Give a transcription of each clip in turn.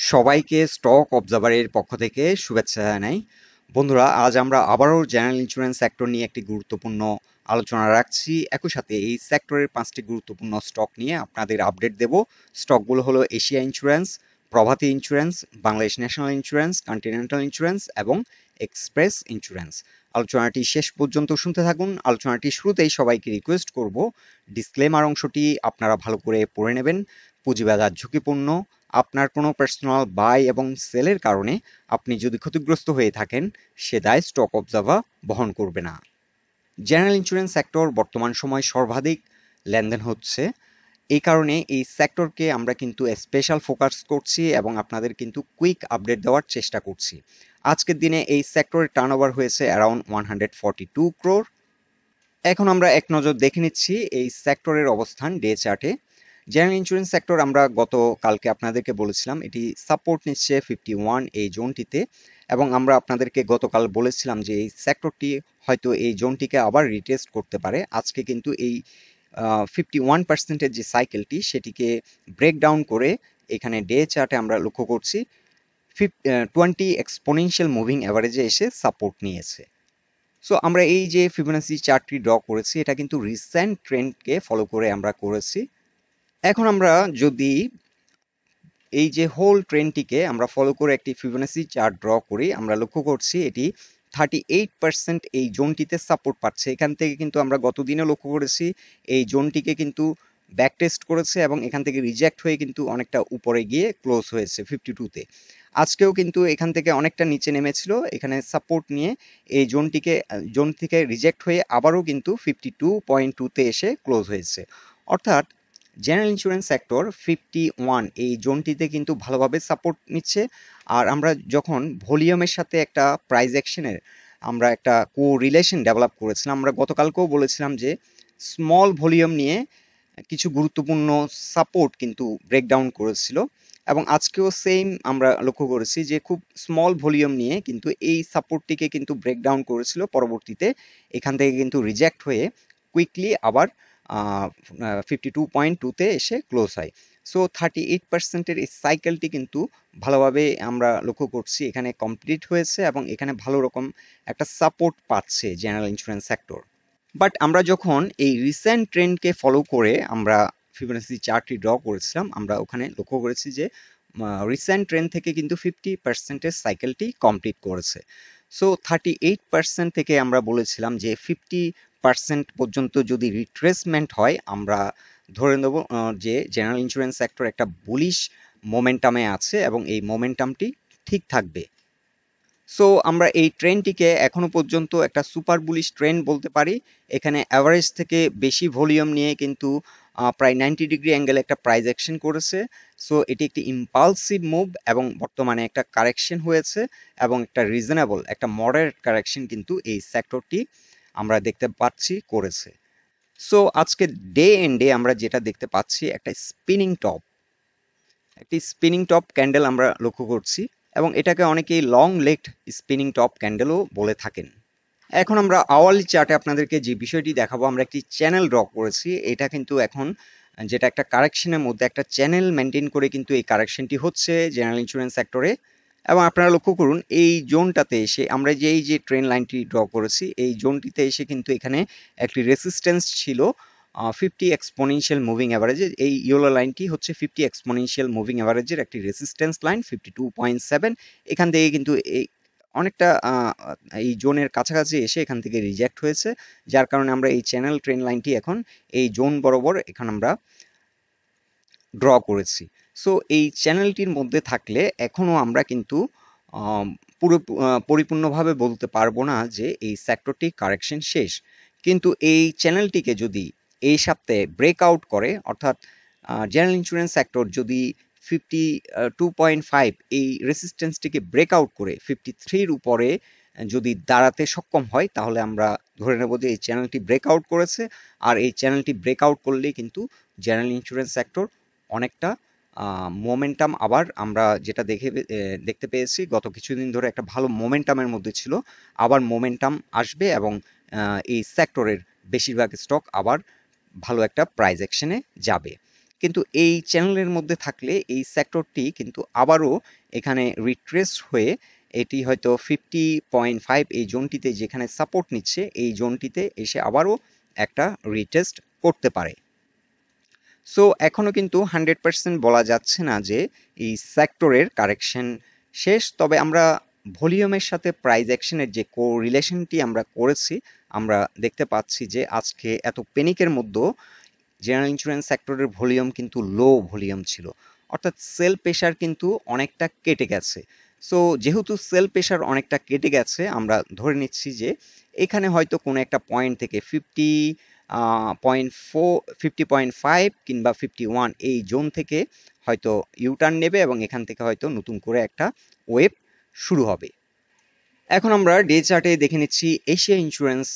সবাইকে স্টক অবজারভারের পক্ষ থেকে শুভেচ্ছা জানাই। বন্ধুরা, আজ আমরা আবারও জেনারেল ইন্স্যুরেন্স সেক্টর নিয়ে একটি গুরুত্বপূর্ণ আলোচনা রাখছি। একই সাথে এই সেক্টরের 5টি গুরুত্বপূর্ণ স্টক নিয়ে আপনাদের আপডেট দেব। স্টকগুলো হলো Asia insurance, Prabhati insurance, Bangladesh national insurance, continental insurance এবং এক্সপ্রেস ইন্স্যুরেন্স। আলোচনাটি শেষ পর্যন্ত শুনতে থাকুন। আলোচনাটি শুরুতেই সবাইকে রিকোয়েস্ট করব, ডিসক্লেমার অংশটি আপনারা ভালো করে পড়ে নেবেন। পুঁজিবাজার ঝুঁকিপূর্ণ। আপনার কোনো পার্সোনাল বাই এবং সেলের কারণে আপনি যদি ক্ষতিগ্রস্ত হয়ে থাকেন, সে দায় স্টক অবজারভার বহন করবে না। জেনারেল ইন্স্যুরেন্স সেক্টর বর্তমান সময় সর্বাধিক লেনদেন হচ্ছে। এই কারণে এই সেক্টরকে আমরা কিন্তু স্পেশাল ফোকাস করছি এবং আপনাদের কিন্তু কুইক আপডেট দেওয়ার চেষ্টা করছি। আজকের দিনে এই সেক্টরের টার্নওভার হয়েছে অ্যারাউন্ড 142 crore। এখন আমরা এক নজর দেখে নিচ্ছি এই সেক্টরের অবস্থান ডে চার্টে। জেনারেল ইন্স্যুরেন্স সেক্টর আমরা গতকালকে আপনাদেরকে বলেছিলাম এটি সাপোর্ট নিচ্ছে 51 এই জোনটিতে, এবং আমরা আপনাদেরকে গতকাল বলেছিলাম যে এই সেক্টরটি হয়তো এই জোনটিকে আবার রিটেস্ট করতে পারে। আজকে কিন্তু এই 51%-এর যে সাইকেলটি সেটিকে ব্রেকডাউন করে এখানে ডে চার্টে আমরা লক্ষ্য করছি 20 এক্সপোনেনশিয়াল মুভিং অ্যাভারেজে এসে সাপোর্ট নিয়েছে। সো আমরা এই যে ফিবোনাচি চার্টটি ড্র করেছি, এটা কিন্তু রিসেন্ট ট্রেন্ডকে ফলো করে আমরা করেছি। এখন আমরা যদি এই যে হোল ট্রেন্ডটিকে আমরা ফলো করে একটি ফিবোনাচি চার্ট ড্র করি, আমরা লক্ষ্য করছি এটি 38% এই জোনটিতে সাপোর্ট পাচ্ছে। এখান থেকে কিন্তু আমরা গতদিনে লক্ষ্য করেছি এই জোনটিকে কিন্তু ব্যাক টেস্ট করেছে এবং এখান থেকে রিজেক্ট হয়ে কিন্তু অনেকটা উপরে গিয়ে ক্লোজ হয়েছে 52-তে। আজকেও কিন্তু এখান থেকে অনেকটা নিচে নেমেছিল, এখানে সাপোর্ট নিয়ে এই জোন থেকে রিজেক্ট হয়ে আবারও কিন্তু 52.2-তে এসে ক্লোজ হয়েছে। অর্থাৎ জেনারেল ইন্স্যুরেন্স সেক্টর 51 এই জোনটিতে কিন্তু ভালোভাবে সাপোর্ট নিচ্ছে। আর আমরা যখন ভলিউমের সাথে একটা প্রাইস অ্যাকশনের আমরা একটা কোরিলেশন ডেভেলপ করেছিলাম, আমরা গতকালকেও বলেছিলাম যে স্মল ভলিউম নিয়ে কিছু গুরুত্বপূর্ণ সাপোর্ট কিন্তু ব্রেকডাউন করেছিল, এবং আজকেও সেম আমরা লক্ষ্য করেছি যে খুব স্মল ভলিউম নিয়ে কিন্তু এই সাপোর্টটিকে কিন্তু ব্রেকডাউন করেছিল। পরবর্তীতে এখান থেকে কিন্তু রিজেক্ট হয়ে কুইকলি আবার 52.2-তে এসে ক্লোজ হয়। সো 38%-এর এই সাইকেলটি কিন্তু ভালোভাবে আমরা লক্ষ্য করছি এখানে কমপ্লিট হয়েছে এবং এখানে ভালো রকম একটা সাপোর্ট পাচ্ছে জেনারেল ইন্স্যুরেন্স সেক্টর। বাট আমরা যখন এই রিসেন্ট ট্রেন্ডকে ফলো করে আমরা ফিবোনাচি চার্টটি ড্র করেছিলাম, আমরা ওখানে লক্ষ্য করেছি যে রিসেন্ট ট্রেন্ড থেকে কিন্তু 50%-এর সাইকেলটি কমপ্লিট করেছে। সো 38% থেকে আমরা বলেছিলাম যে 50% পর্যন্ত যদি রিট্রেসমেন্ট হয়, আমরা ধরে নেব যে জেনারেল ইন্স্যুরেন্স সেক্টর একটা বুলিশ মোমেন্টামে আছে এবং এই মোমেন্টামটি ঠিক থাকবে। সো আমরা এই ট্রেন্ডটিকে এখনো পর্যন্ত একটা সুপার বুলিশ ট্রেন্ড বলতে পারি। এখানে অ্যাভারেজ থেকে বেশি ভলিউম নিয়ে কিন্তু প্রায় 90 ডিগ্রি অ্যাঙ্গেলে একটা প্রাইস অ্যাকশন করেছে। সো এটি একটি ইম্পালসিভ মুভ এবং বর্তমানে একটা কারেকশন হয়েছে এবং একটা রিজনেবল একটা মডারেট কারেকশন কিন্তু এই সেক্টরটি আমরা দেখতে পাচ্ছি করেছে। সো আজকে ডে এন্ডে আমরা যেটা দেখতে পাচ্ছি একটা একটি স্পিনিং টপ ক্যান্ডেল আমরা লক্ষ্য করছি, এবং এটাকে অনেকেই লং লেগড স্পিনিং টপ ক্যান্ডেলও বলে থাকেন। এখন আমরা আওয়ারলি চার্টে আপনাদেরকে যে বিষয়টি দেখাবো, আমরা একটি চ্যানেল ড্র করেছি। এটা কিন্তু এখন যেটা একটা কারেকশনের মধ্যে একটা চ্যানেল মেনটেন করে কিন্তু এই কারেকশনটি হচ্ছে জেনারেল ইন্স্যুরেন্স সেক্টরে। এবং আপনারা লক্ষ্য করুন এই জোনটাতে এসে আমরা যে এই যে ট্রেন লাইনটি ড্র করেছি, এই জোনটিতে এসে কিন্তু এখানে একটি রেসিস্ট্যান্স ছিল 50 এক্সপোনেনশিয়াল মুভিং অ্যাভারেজে। এই ইয়েলো লাইনটি হচ্ছে 50 এক্সপোনেনশিয়াল মুভিং অ্যাভারেজের একটি রেসিস্ট্যান্স লাইন 52.7। এখান থেকে কিন্তু এই অনেকটা এই জোনের কাছাকাছি এসে এখান থেকে রিজেক্ট হয়েছে, যার কারণে আমরা এই চ্যানেল ট্রেন লাইনটি এখন এই জোন বরাবর এখন আমরা ড্র করেছি। সো এই চ্যানেলটির মধ্যে থাকলে এখনো আমরা কিন্তু পুরো পরিপূর্ণভাবে বলতে পারবো না যে এই সেক্টরটি কারেকশন শেষ। কিন্তু এই চ্যানেলটিকে যদি এই সপ্তাহে ব্রেকআউট করে, অর্থাৎ জেনারেল ইন্স্যুরেন্স সেক্টর যদি 52.5 এই রেসিস্ট্যান্সটিকে ব্রেকআউট করে 53-র উপরে যদি দাঁড়াতে সক্ষম হয়, তাহলে আমরা ধরে নেব যে এই চ্যানেলটি ব্রেকআউট করেছে। আর এই চ্যানেলটি ব্রেকআউট করলেই কিন্তু জেনারেল ইন্স্যুরেন্স সেক্টর অনেকটা মোমেন্টাম, আবার আমরা যেটা দেখতে পেয়েছি গত কিছুদিন ধরে একটা ভালো মোমেন্টামের মধ্যে ছিল, আবার মোমেন্টাম আসবে এবং এই সেক্টরের বেশিরভাগ স্টক আবার ভালো একটা প্রাইস অ্যাকশনে যাবে। কিন্তু এই চ্যানেলের মধ্যে থাকলে এই সেক্টরটি কিন্তু আবারও এখানে রিট্রেস হয়ে এটি হয়তো 50.5 এই জোনটিতে যেখানে সাপোর্ট নিচ্ছে এই জোনটিতে এসে আবারও একটা রিটেস্ট করতে পারে। সো এখনো কিন্তু 100% বলা যাচ্ছে না যে এই সেক্টরের কারেকশন শেষ, তবে আমরা ভলিউমের সাথে প্রাইস অ্যাকশনের যে কোরিলেশনটি আমরা করেছি, আমরা দেখতে পাচ্ছি যে আজকে এত প্যানিকের মধ্যেও জেনারেল ইন্স্যুরেন্স সেক্টরের ভলিউম কিন্তু লো ভলিউম ছিল, অর্থাৎ সেল প্রেশার কিন্তু অনেকটা কেটে গেছে। সো যেহেতু সেল প্রেশার অনেকটা কেটে গেছে, আমরা ধরে নিচ্ছি যে এখানে হয়তো কোনো একটা পয়েন্ট থেকে 50.5 কিংবা 51 এই জোন থেকে হয়তো ইউটার্ন নেবে এবং এখান থেকে হয়তো নতুন করে একটা ওয়েভ শুরু হবে। এখন আমরা ডে চার্টে দেখে নিচ্ছি এশিয়া ইন্স্যুরেন্স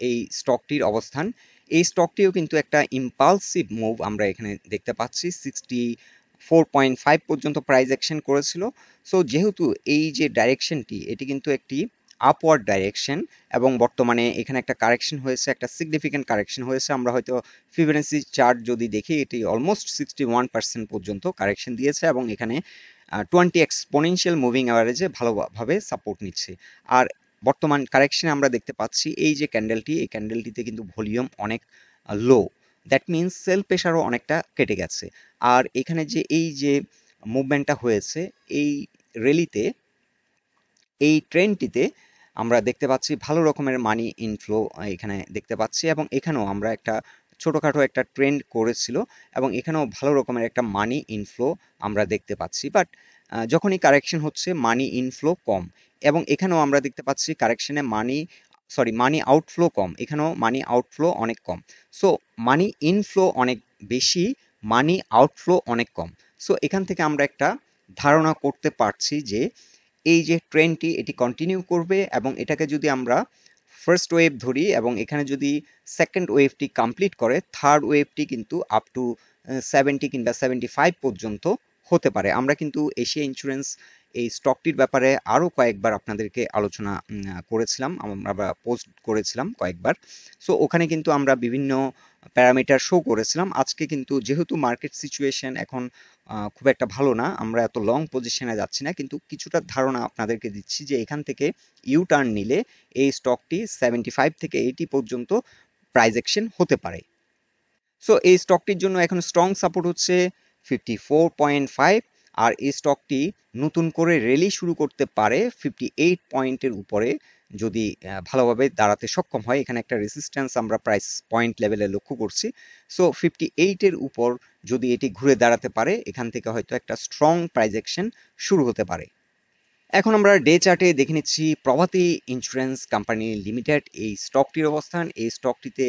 এই স্টকটির অবস্থান। এই স্টকটিও কিন্তু একটা ইম্পালসিভ মুভ আমরা এখানে দেখতে পাচ্ছি, 64.5 পর্যন্ত প্রাইস অ্যাকশন করেছিল। সো যেহেতু এই যে ডাইরেকশনটি এটি কিন্তু একটি আপওয়ার্ড ডাইরেকশন এবং বর্তমানে এখানে একটা কারেকশন হয়েছে, একটা সিগনিফিক্যান্ট কারেকশন হয়েছে। আমরা হয়তো ফিবোনাচি চার্ট যদি দেখি এটি অলমোস্ট 61% পর্যন্ত কারেকশন দিয়েছে এবং এখানে 20 এক্সপোনেনশিয়াল মুভিং অ্যাভারেজে ভালোভাবে সাপোর্ট নিচ্ছে। আর বর্তমান কারেকশনে আমরা দেখতে পাচ্ছি এই যে ক্যান্ডেলটি, এই ক্যান্ডেলটিতে কিন্তু ভলিউম অনেক লো, দ্যাট মিনস সেল প্রেশারও অনেকটা কেটে গেছে। আর এখানে যে এই যে মুভমেন্টটা হয়েছে এই র্যালিতে, এই ট্রেন্ডটিতে আমরা দেখতে পাচ্ছি ভালো রকমের মানি ইনফ্লো এখানে দেখতে পাচ্ছি এবং এখানেও আমরা একটা ছোটখাটো একটা ট্রেন্ড করেছিল এবং এখানেও ভালো রকমের একটা মানি ইনফ্লো আমরা দেখতে পাচ্ছি। বাট যখনই কারেকশন হচ্ছে মানি ইনফ্লো কম এবং এখানেও আমরা দেখতে পাচ্ছি কারেকশনে মানি আউটফ্লো কম, এখানেও মানি আউটফ্লো অনেক কম। সো মানি ইনফ্লো অনেক বেশি, মানি আউটফ্লো অনেক কম। সো এখান থেকে আমরা একটা ধারণা করতে পারছি যে এই যে ট্রেন্ডটি এটি কন্টিনিউ করবে এবং এটাকে যদি আমরা ফার্স্ট ওয়েভ ধরি এবং এখানে যদি সেকেন্ড ওয়েভটি কমপ্লিট করে, থার্ড ওয়েভটি কিন্তু আপ টু 70 কিংবা 75 পর্যন্ত হতে পারে। আমরা কিন্তু এশিয়া ইন্স্যুরেন্স এই স্টকটির ব্যাপারে আরো কয়েকবার আপনাদেরকে আলোচনা করেছিলাম, আমরা পোস্ট করেছিলাম কয়েকবার। সো ওখানে কিন্তু আমরা বিভিন্ন প্যারামিটার শো করেছিলাম। আজকে কিন্তু যেহেতু মার্কেট সিচুয়েশন এখন খুব একটা ভালো না, আমরা এত লং পজিশনে যাচ্ছি না, কিন্তু কিছুটা ধারণা আপনাদেরকে দিচ্ছি যে এখান থেকে ইউ টার্ন নিলে এই স্টকটি 75 থেকে 80 পর্যন্ত প্রাইস অ্যাকশন হতে পারে। সো এই স্টকটির জন্য এখন স্ট্রং সাপোর্ট হচ্ছে 54.5, আর এই স্টকটি নতুন করে র্যালি শুরু করতে পারে 58 পয়েন্টের উপরে যদি ভালোভাবে দাঁড়াতে সক্ষম হয়। এখানে একটা রেজিস্ট্যান্স আমরা প্রাইস পয়েন্ট লেভেলে লক্ষ্য করছি। সো 58 এর উপর যদি এটি ঘুরে দাঁড়াতে পারে, এখান থেকে হয়তো একটা স্ট্রং প্রাইস অ্যাকশন শুরু হতে পারে। এখন আমরা ডে চার্টে দেখে নিচ্ছি প্রভাতী ইন্স্যুরেন্স কোম্পানি লিমিটেড এই স্টকটির অবস্থান। এই স্টকটিতে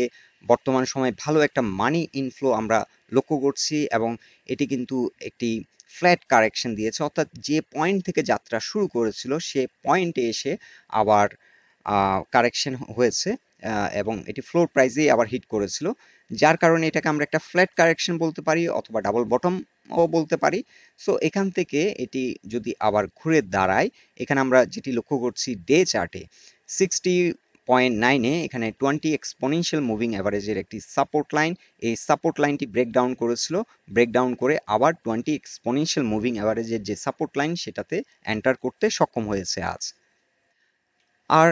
বর্তমান সময়ে ভালো একটা মানি ইনফ্লো আমরা লক্ষ্য করছি এবং এটি কিন্তু একটি ফ্ল্যাট কারেকশন দিয়েছে, অর্থাৎ যে পয়েন্ট থেকে যাত্রা শুরু করেছিল সে পয়েন্টে এসে আবার কারেকশন হয়েছে এবং এটি ফ্লোর প্রাইজেই আবার হিট করেছিল, যার কারণে এটাকে আমরা একটা ফ্ল্যাট কারেকশন বলতে পারি অথবা ডাবল বটম ও বলতে পারি। সো এখান থেকে এটি যদি আবার ঘুরে দাঁড়ায়, এখানে আমরা যেটি লক্ষ্য করছি ডে চার্টে 60.9 এখানে 20 এক্সপোনেনশিয়াল মুভিং অ্যাভারেজের একটি সাপোর্ট লাইন, এই সাপোর্ট লাইনটি ব্রেকডাউন করেছিল, ব্রেকডাউন করে আবার 20 এক্সপোনেনশিয়াল মুভিং অ্যাভারেজের যে সাপোর্ট লাইন সেটাতে এন্টার করতে সক্ষম হয়েছে আজ। আর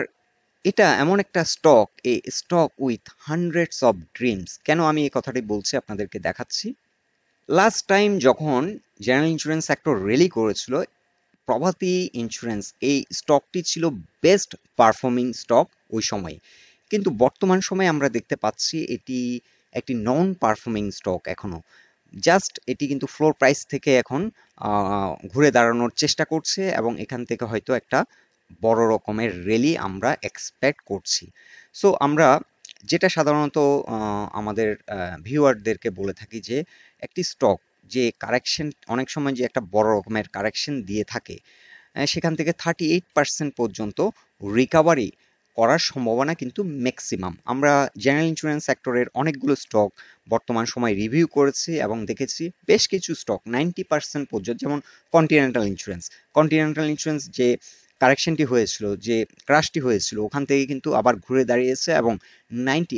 এটা এমন একটা স্টক, এই stock with hundreds of dreams. কেন আমি এই কথাটি বলছি আপনাদেরকে দেখাচ্ছি। লাস্ট টাইম যখন জেনারেল ইন্স্যুরেন্স সেক্টর রেলি করেছিল, প্রভাতী ইন্স্যুরেন্স এই স্টকটি ছিল বেস্ট পারফর্মিং স্টক ওই সময়, কিন্তু বর্তমান সময়ে আমরা দেখতে পাচ্ছি এটি একটি নন পারফর্মিং স্টক এখনো। জাস্ট এটি কিন্তু ফ্লোর প্রাইস থেকে এখন ঘুরে দাঁড়ানোর চেষ্টা করছে এবং এখান থেকে হয়তো একটা বড় রকমের র্যালি আমরা এক্সপেক্ট করছি। সো আমরা যেটা সাধারণত আমাদের ভিউয়ারদেরকে বলে থাকি যে একটি স্টক যে কারেকশন অনেক সময় যে একটা বড় রকমের কারেকশন দিয়ে থাকে, সেখান থেকে 38% পর্যন্ত রিকাভারি করার সম্ভাবনা কিন্তু ম্যাক্সিমাম। আমরা জেনারেল ইন্স্যুরেন্স সেক্টরের অনেকগুলো স্টক বর্তমান সময় রিভিউ করেছি এবং দেখেছি বেশ কিছু স্টক 90% পর্যন্ত, যেমন কন্টিনেন্টাল ইন্স্যুরেন্স যে কারেকশনটি হয়েছিল, যে ক্রাশটি হয়েছিল, ওখান থেকে কিন্তু আবার ঘুরে দাঁড়িয়েছে এবং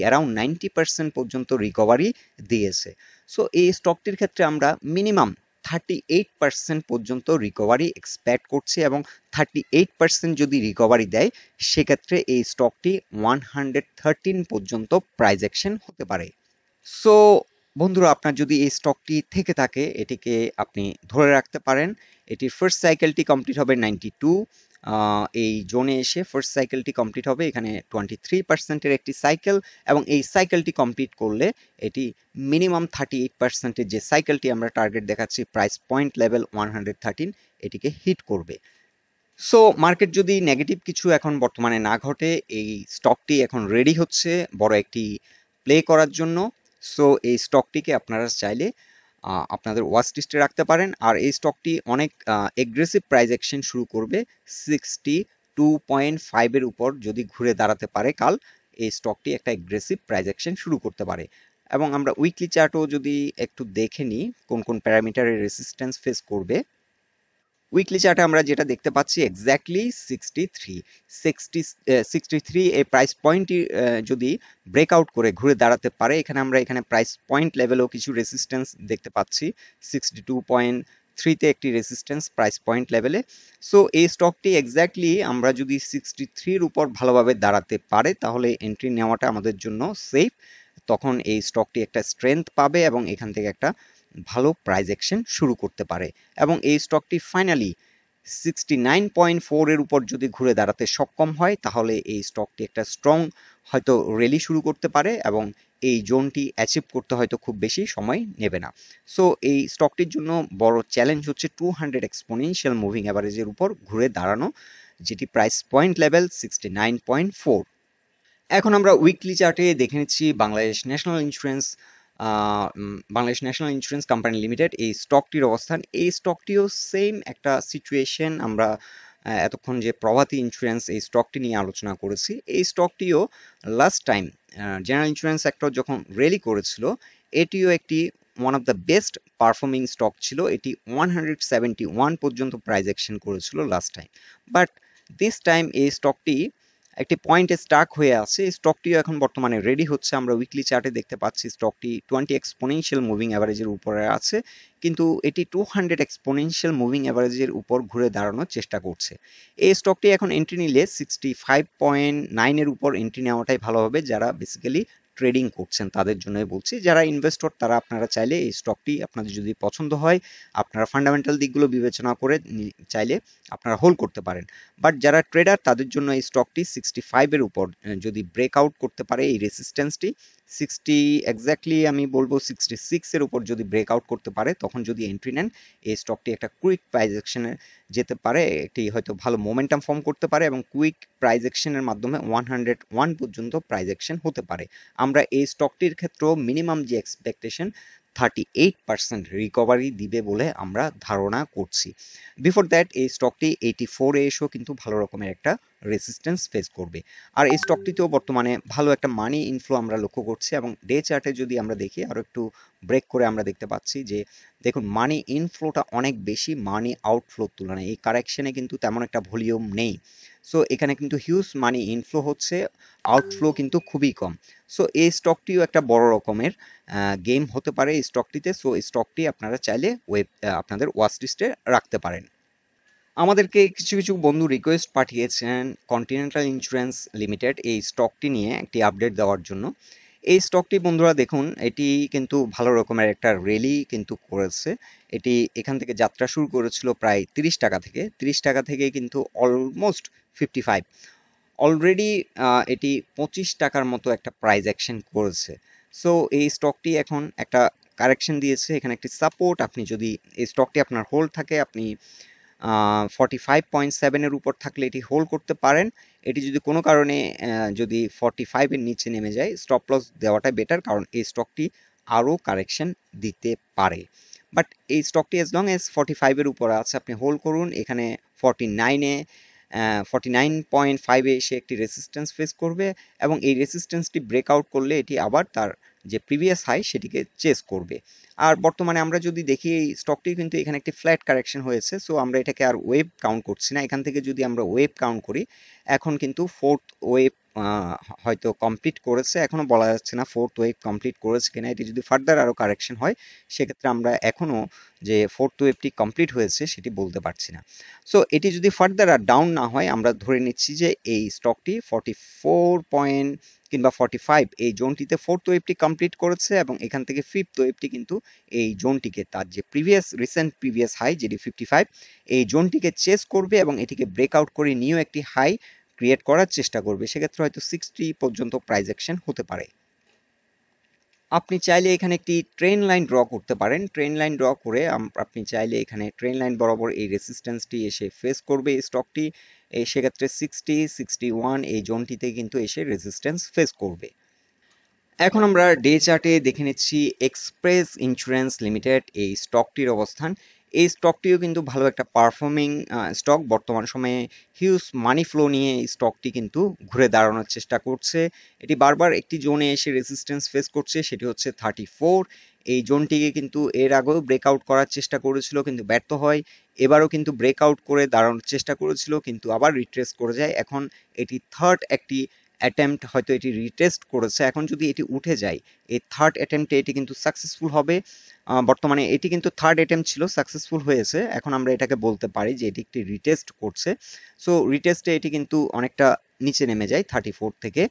অ্যারাউন্ড 90% পর্যন্ত রিকভারি দিয়েছে। সো এই স্টকটির ক্ষেত্রে আমরা মিনিমাম 38% পর্যন্ত রিকভারি এক্সপেক্ট করছি, এবং 38% যদি রিকভারি দেয় সেক্ষেত্রে এই স্টকটি 113 পর্যন্ত প্রাইস অ্যাকশন হতে পারে। সো বন্ধুরা, আপনার যদি এই স্টকটি থেকে থাকে এটিকে আপনি ধরে রাখতে পারেন। এটির ফার্স্ট সাইকেলটি কমপ্লিট হবে 92, এই জোনে এসে ফার্স্ট সাইকেলটি কমপ্লিট হবে, এখানে 23%-এর একটি সাইকেল, এবং এই সাইকেলটি কমপ্লিট করলে এটি মিনিমাম 38%-এর যে সাইকেলটি আমরা টার্গেট দেখাচ্ছি প্রাইস পয়েন্ট লেভেল 113, এটিকে হিট করবে। সো মার্কেট যদি নেগেটিভ কিছু এখন বর্তমানে না ঘটে, এই স্টকটি এখন রেডি হচ্ছে বড় একটি প্লে করার জন্য। সো এই স্টকটিকে আপনারা চাইলে আপনাদের ওয়াচ লিস্টে রাখতে পারেন। আর এই স্টকটি অনেক এগ্রেসিভ প্রাইস অ্যাকশন শুরু করবে 62.5 এর উপর যদি ঘুরে দাঁড়াতে পারে কাল, এই স্টকটি একটা এগ্রেসিভ প্রাইস অ্যাকশন শুরু করতে পারে। এবং আমরা উইকলি চার্টও যদি একটু দেখে নিই কোন কোন প্যারামিটারের রেসিস্ট্যান্স ফেস করবে। উইকলি চার্টে আমরা যেটা দেখতে পাচ্ছি এক্স্যাক্টলি 63 এই প্রাইস পয়েন্টটি যদি ব্রেকআউট করে ঘুরে দাঁড়াতে পারে, এখানে প্রাইস পয়েন্ট লেভেলেও কিছু রেসিস্ট্যান্স দেখতে পাচ্ছি 62.3-তে একটি রেসিস্ট্যান্স প্রাইস পয়েন্ট লেভেলে। সো এই স্টকটি এক্স্যাক্টলি আমরা যদি 63-র উপর ভালোভাবে দাঁড়াতে পারে তাহলে এন্ট্রি নেওয়াটা আমাদের জন্য সেফ। তখন এই স্টকটি একটা স্ট্রেংথ পাবে এবং এখান থেকে একটা ভালো প্রাইস অ্যাকশন শুরু করতে পারে, এবং এই স্টকটি ফাইনালি 69.4 এর উপর যদি ঘুরে দাঁড়াতে সক্ষম হয় তাহলে এই স্টকটি একটা স্ট্রং হয়তো র্যালি শুরু করতে পারে, এবং এই জোনটি অ্যাচিভ করতে হয়তো খুব বেশি সময় নেবে না। সো এই স্টকটির জন্য বড় চ্যালেঞ্জ হচ্ছে 200 এক্সপোনেনশিয়াল মুভিং অ্যাভারেজের উপর ঘুরে দাঁড়ানো, যেটি প্রাইস পয়েন্ট লেভেল 69.4। এখন আমরা উইকলি চার্টে দেখে নিচ্ছি Bangladesh national insurance company limited এই স্টকটির অবস্থান। এই স্টকটিও সেম একটা সিচুয়েশন। আমরা এতক্ষণ যে প্রভাতী ইন্স্যুরেন্স এই স্টকটি নিয়ে আলোচনা করেছি, এই স্টকটিও last time general insurance sector যখন র্যালি করেছিল, এটিও একটি one of the best performing stock ছিল। এটি 171 পর্যন্ত প্রাইস অ্যাকশন করেছিল last time, but this time এই স্টকটি একটি পয়েন্টে স্টাক হয়ে আছে। স্টকটিও এখন বর্তমানে রেডি হচ্ছে। আমরা উইকলি চার্টে দেখতে পাচ্ছি স্টকটি 20 এক্সপোনেনশিয়াল মুভিং অ্যাভারেজের উপরে আছে, কিন্তু এটি 200 এক্সপোনেনশিয়াল মুভিং অ্যাভারেজের উপর ঘুরে দাঁড়ানোর চেষ্টা করছে। এই স্টকটি এখন এন্ট্রি নিলে 65.9 এর উপর এন্ট্রি নেওয়াটাই ভালো হবে। যারা বেসিক্যালি ট্রেডিং করছেন তাদের জন্যই বলছি। যারা ইনভেস্টর তারা আপনারা চাইলে এই স্টকটি আপনাদের যদি পছন্দ হয়, আপনারা ফান্ডামেন্টাল দিকগুলো বিবেচনা করে চাইলে আপনারা হোল্ড করতে পারেন। বাট যারা ট্রেডার তাদের জন্য এই স্টকটি 65 এর উপর যদি ব্রেকআউট করতে পারে এই রেসিস্ট্যান্সটি, 60 এক্স্যাক্টলি আমি বলবো 66 এর উপর যদি ব্রেকআউট করতে পারে তখন যদি এন্ট্রি নেন, এই স্টকটি একটা কুইক প্রাইস অ্যাকশনে যেতে পারে, একটি হয়তো ভালো মোমেন্টাম ফর্ম করতে পারে এবং কুইক প্রাইস অ্যাকশনের মাধ্যমে 101 পর্যন্ত প্রাইস অ্যাকশন হতে পারে। আমরা এই স্টকটির ক্ষেত্রেও মিনিমাম যে এক্সপেকটেশন 38% রিকভারি দিবে বলে আমরা ধারণা করছি। বিফোর দ্যাট এই স্টকটি 84 এ এসেও কিন্তু ভালো রকমের একটা রেসিস্ট্যান্স ফেস করবে। আর এই স্টকটিতেও বর্তমানে ভালো একটা মানি ইনফ্লো আমরা লক্ষ্য করছি, এবং ডে চার্টে যদি আমরা দেখি আরো একটু ব্রেক করে আমরা দেখতে পাচ্ছি যে দেখুন মানি ইনফ্লোটা অনেক বেশি মানি আউটফ্লোর তুলনায়। এই কারেকশনে কিন্তু তেমন একটা ভলিউম নেই। সো এখানে কিন্তু হিউজ মানি ইনফ্লো হচ্ছে, আউটফ্লো কিন্তু খুবই কম। সো এই স্টকটিও একটা বড় রকমের গেম হতে পারে এই স্টকটিতে। সো এই স্টকটি আপনারা চাইলে আপনাদের ওয়াচ লিস্টে রাখতে পারেন। আমাদেরকে কিছু কিছু বন্ধু রিকোয়েস্ট পাঠিয়েছেন কন্টিনেন্টাল ইন্স্যুরেন্স লিমিটেড এই স্টকটি নিয়ে একটি আপডেট দেওয়ার জন্য। এই স্টকটি বন্ধুরা দেখুন, এটি কিন্তু ভালো রকমের একটা র্যালি কিন্তু করেছে। এটি এখান থেকে যাত্রা শুরু করেছিল প্রায় 30 টাকা থেকে, 30 টাকা থেকে কিন্তু অলমোস্ট 55, অলরেডি এটি 25 টাকার মতো একটা প্রাইস অ্যাকশন করেছে। সো এই স্টকটি এখন একটা কারেকশন দিয়েছে, এখানে একটি সাপোর্ট। আপনি যদি এই স্টকটি আপনার হোল্ড থাকে, আপনি 45.7 এর উপর থাকলে এটি হোল্ড করতে পারেন। এটি যদি কোনো কারণে যদি 45 এর নিচে নেমে যায়, স্টপ লস দেওয়াটাই বেটার, কারণ এই স্টকটি আরও কারেকশন দিতে পারে। বাট এই স্টকটি অ্যাজ লং এজ 45 এর উপরে আছে আপনি হোল্ড করুন। এখানে 49.5 এ এসে একটি রেসিস্ট্যান্স ফেস করবে, এবং এই রেসিস্ট্যান্সটি ব্রেকআউট করলে এটি আবার তার যে প্রিভিয়াস হাই সেটিকে চেস করবে। আর বর্তমানে আমরা যদি দেখি এই স্টকটি কিন্তু এখানে একটি ফ্ল্যাট কারেকশন হয়েছে, সো আমরা এটাকে আর ওয়েভ কাউন্ট করছি না। এখান থেকে যদি আমরা ওয়েভ কাউন্ট করি, এখন কিন্তু ফোর্থ ওয়েভ হয়তো কমপ্লিট করেছে, এখনো বলা যাচ্ছে না ফোর্থ ওয়েভ কমপ্লিট করেছে কিনা। এটি যদি ফার্দার আরো কারেকশন হয়, সেক্ষেত্রে আমরা এখনো যে ফোর্থ ওয়েভটি কমপ্লিট হয়েছে সেটি বলতে পারছি না। সো এটি যদি ফার্দার আর ডাউন না হয়, আমরা ধরে নিচ্ছি যে এই স্টকটি 44 পয়েন্ট কিংবা 45 এই জোনটিতে ফোর্থ ওয়েভটি কমপ্লিট করেছে, এবং এখান থেকে ফিফথ ওয়েভটি কিন্তু এই জোনটিকে, তার যে রিসেন্ট প্রিভিয়াস হাই যেটি 55, এই জোনটিকে চেস করবে এবং এটিকে ব্রেকআউট করে নিয়েও একটি হাই ক্রিয়েট করার চেষ্টা করবে। সেক্ষেত্রে হয়তো 60 পর্যন্ত প্রাইস অ্যাকশন হতে পারে। আপনি চাইলে এখানে একটি ট্রেন লাইন ড্র করতে পারেন। ট্রেন লাইন ড্র করে আপনি চাইলে এখানে ট্রেন লাইন বরাবর এই রেসিস্ট্যান্সটি এসে ফেস করবে এই স্টকটি। সেক্ষেত্রে 60, 61 এই জোনটিতে কিন্তু এসে রেজিস্ট্যান্স ফেস করবে। এখন আমরা ডে চার্টে দেখে নিচ্ছি এক্সপ্রেস ইন্স্যুরেন্স লিমিটেড এই স্টকটির অবস্থান। এই স্টকটিও কিন্তু ভালো একটা পারফর্মিং স্টক। বর্তমান সময়ে হিউজ মানি ফ্লো নিয়ে এই স্টকটি কিন্তু ঘুরে দাঁড়ানোর চেষ্টা করছে। এটি বারবার একটি জোনে এসে রেজিস্ট্যান্স ফেস করছে, সেটি হচ্ছে 34। এই জোনটিকে কিন্তু এর আগেও ব্রেকআউট করার চেষ্টা করেছিল, কিন্তু ব্যর্থ হয়। এবারও কিন্তু ব্রেকআউট করে দাঁড়ানোর চেষ্টা করেছিল, কিন্তু আবার রিট্রেস করে যায়। এখন এটি থার্ড একটি অ্যাটেম্পট, হয়তো এটি রিটেস্ট করেছে। এখন যদি এটি উঠে যায়, এই থার্ড অ্যাটেম্পটে এটি কিন্তু সাকসেসফুল হবে। বর্তমানে এটি কিন্তু থার্ড অ্যাটেম্পট ছিল, সাকসেসফুল হয়েছে। এখন আমরা এটাকে বলতে পারি যে এটি একটি রিটেস্ট করছে। সো রিটেস্টে এটি কিন্তু অনেকটা নিচে নেমে যায় 34 থেকে,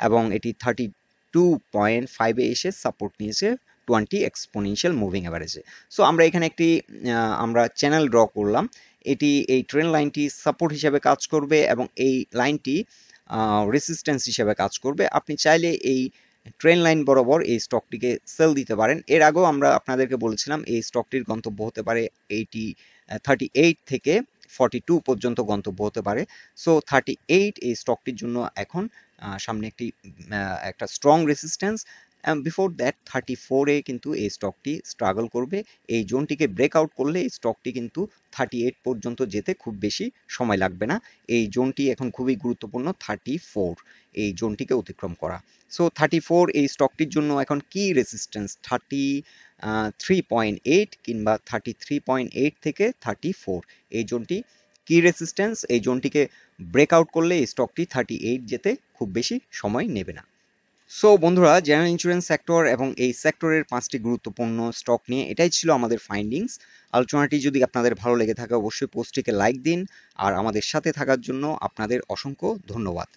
এবং এটি 32.5-এ এসে সাপোর্ট নিয়েছে 20 এক্সপোনেনশিয়াল মুভিং অ্যাভারেজে। সো আমরা এখানে একটি আমরা চ্যানেল ড্র করলাম। এটি এই ট্রেন লাইনটি সাপোর্ট হিসেবে কাজ করবে এবং এই লাইনটি রেসিস্ট্যান্স হিসেবে কাজ করবে। আপনি চাইলে এই ট্রেন লাইন বরাবর এই স্টকটিকে সেল দিতে পারেন। এর আগেও আমরা আপনাদেরকে বলেছিলাম এই স্টকটির গন্তব্য হতে পারে 38 থেকে 42 পর্যন্ত গন্তব্য হতে পারে। সো 38 এই স্টকটির জন্য এখন সামনে একটা স্ট্রং রেসিস্ট্যান্স। বিফোর দ্যাট 34-এ কিন্তু এই স্টকটি স্ট্রাগল করবে। এই জোনটিকে ব্রেকআউট করলে এই স্টকটি কিন্তু 38 পর্যন্ত যেতে খুব বেশি সময় লাগবে না। এই জোনটি এখন খুবই গুরুত্বপূর্ণ, 34 এই জোনটিকে অতিক্রম করা। সো 34 এই স্টকটির জন্য এখন কি রেসিস্ট্যান্স, 33.8 কিংবা 33.8 থেকে 34 এই জোনটি কি রেসিস্ট্যান্স। এই জোনটিকে ব্রেকআউট করলে এই স্টকটি 38 যেতে খুব বেশি সময় নেবে না। সো বন্ধুরা, জেনারেল ইন্স্যুরেন্স সেক্টর এবং এই সেক্টরের 5টি গুরুত্বপূর্ণ স্টক নিয়ে এটাই ছিল আমাদের ফাইন্ডিংস। আলোচনাটি যদি আপনাদের ভালো লেগে থাকে, অবশ্যই পোস্টটিকে লাইক দিন, আর আমাদের সাথে থাকার জন্য আপনাদের অসংখ্য ধন্যবাদ।